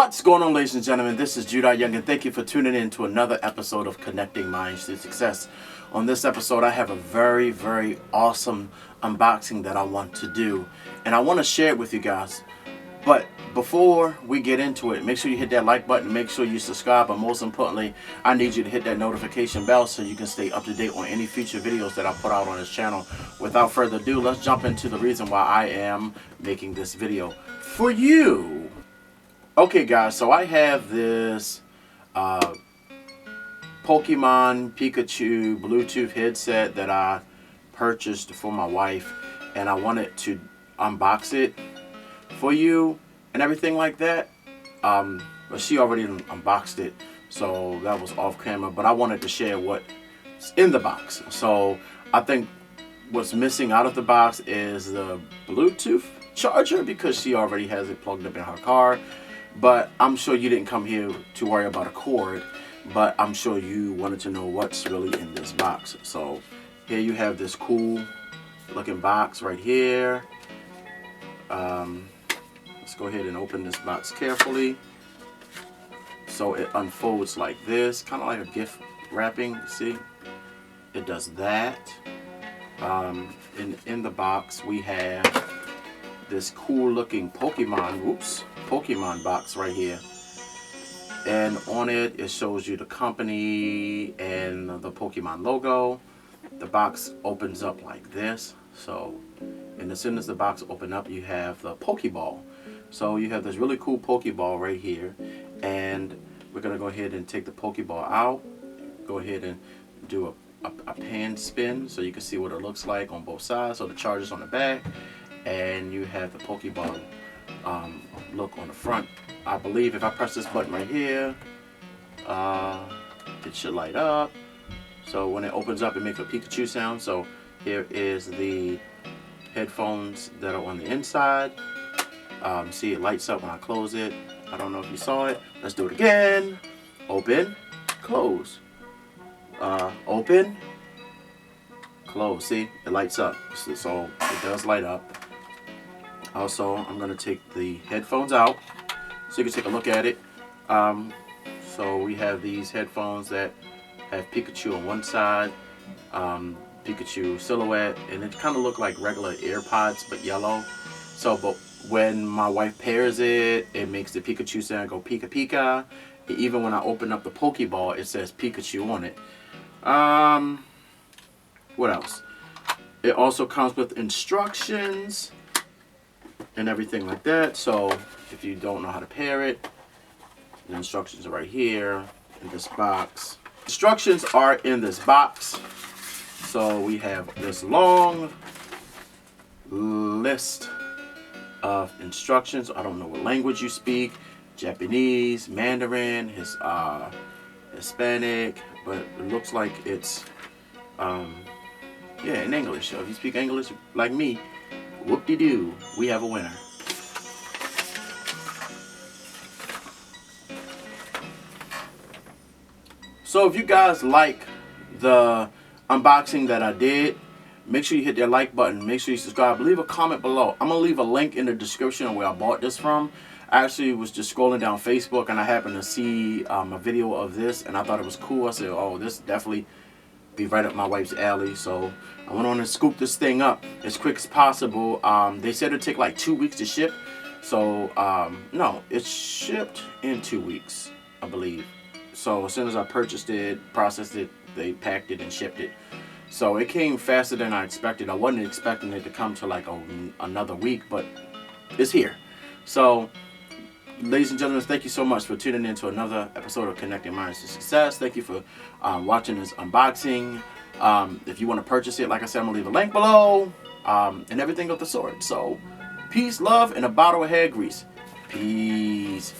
What's going on, ladies and gentlemen? This is Jude, Young, and thank you for tuning in to another episode of Connecting Minds to Success. On this episode, I have a very, very awesome unboxing that I want to do, and I want to share it with you guys. But before we get into it, make sure you hit that like button, make sure you subscribe, but most importantly, I need you to hit that notification bell so you can stay up to date on any future videos that I put out on this channel. Without further ado, let's jump into the reason why I am making this video for you. Okay guys, so I have this Pokemon Pikachu Bluetooth headset that I purchased for my wife, and I wanted to unbox it for you and everything like that. But she already unboxed it, so that was off camera, but I wanted to share what's in the box. So I think what's missing out of the box is the Bluetooth charger, because she already has it plugged up in her car. But I'm sure you didn't come here to worry about a cord, but I'm sure you wanted to know what's really in this box. So here you have this cool looking box right here. Let's go ahead and open this box carefully. So it unfolds like this, kind of like a gift wrapping. See, it does that. In the box we have this cool looking Pokemon box right here, and on it shows you the company and the Pokemon logo. The box opens up like this, so, and as soon as the box opens up, you have the Pokeball. So you have this really cool Pokeball right here, and we're gonna go ahead and take the Pokeball out, go ahead and do a pan spin so you can see what it looks like on both sides. So the charger's on the back, and you have the Pokeball look on the front. I believe if I press this button right here, it should light up. So when it opens up, it makes a Pikachu sound. So here is the headphones that are on the inside. See, it lights up when I close it. I don't know if you saw it. Let's do it again. Open, close. Open, close. See, it lights up. So it does light up. Also, I'm going to take the headphones out so you can take a look at it. So we have these headphones that have Pikachu on one side, Pikachu silhouette, and it kind of look like regular AirPods but yellow. So, but when my wife pairs it, it makes the Pikachu sound go Pika Pika. And even when I open up the Pokeball, it says Pikachu on it. What else? It also comes with instructions and everything like that. So if you don't know how to pair it, the instructions are right here in this box. Instructions are in this box. So we have this long list of instructions. I don't know what language you speak: Japanese, Mandarin, Hispanic, but it looks like it's yeah, in English. So if you speak English like me, whoop-de-doo, we have a winner. So if you guys like the unboxing that I did, make sure you hit that like button, make sure you subscribe, leave a comment below. I'm going to leave a link in the description of where I bought this from. I actually was just scrolling down Facebook and I happened to see a video of this, and I thought it was cool. I said, oh, this definitely be right up my wife's alley. So I went on and scooped this thing up as quick as possible. They said it'd take like 2 weeks to ship. So no, it's shipped in 2 weeks, I believe. So as soon as I purchased it, processed it, they packed it and shipped it. So it came faster than I expected. I wasn't expecting it to come to like another week, but it's here. So ladies and gentlemen, thank you so much for tuning in to another episode of Connecting Minds to Success. Thank you for watching this unboxing. If you want to purchase it, like I said, I'm going to leave a link below, and everything of the sort. So peace, love, and a bottle of hair grease. Peace.